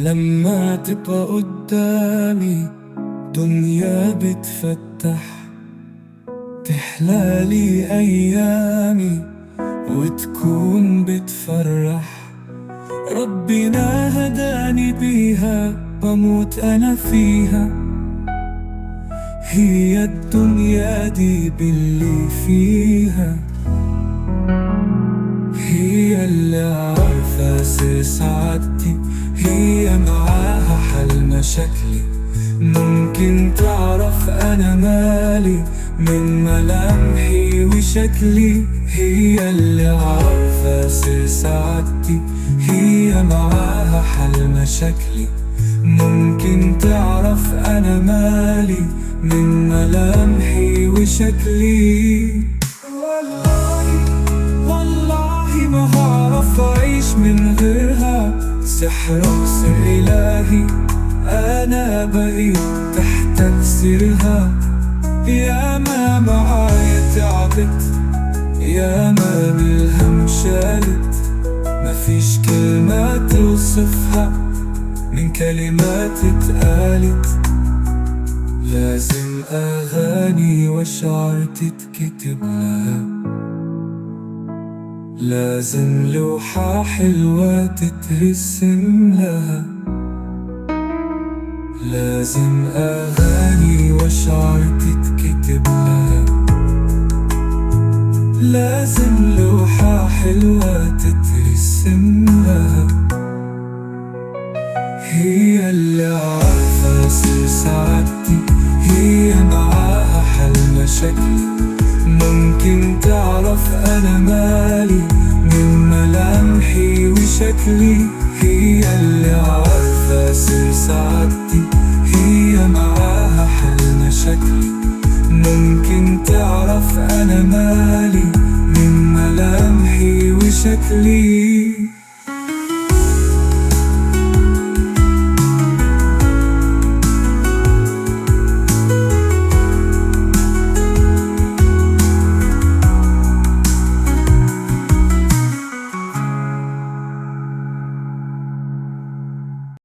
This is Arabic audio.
لما تبقى قدامي دنيا بتفتح، تحلالي أيامي وتكون بتفرح. ربنا هداني بيها بموت أنا فيها، هي الدنيا دي باللي فيها، هي اللي عارفة سر سعادتي، هي معاها حل مشاكلي. ممكن تعرف أنا مالي من ملامحي وشكلي، هي اللي عارفة سر سعادتي، هي معاها حل مشاكلي. ممكن تعرف أنا مالي من ملامحي وشكلي. والله ما هعرف أعيش من غيرها، سحر وسر إلهي أنا بقيت تحت تأثيرها. يا ما معايا تعبت، يا ما بالهم شالت، مفيش كلمة توصفها من كلمات اتقالت. لازم أغاني وشعر تتكتب لها، لازم لوحة حلوة تترسم لها، لازم أغاني وشعر تتكتب لها، لازم لوحة حلوة تترسم لها. هي اللي عارفة سر سعادتي، هي معاها حل مشاكلي. ممكن تعرف أنا مالي من ملامحي وشكلي، هي اللي عارفة سر سعادتي، هي معاها حل مشاكلي. ممكن تعرف أنا مالي من ملامحي وشكلي.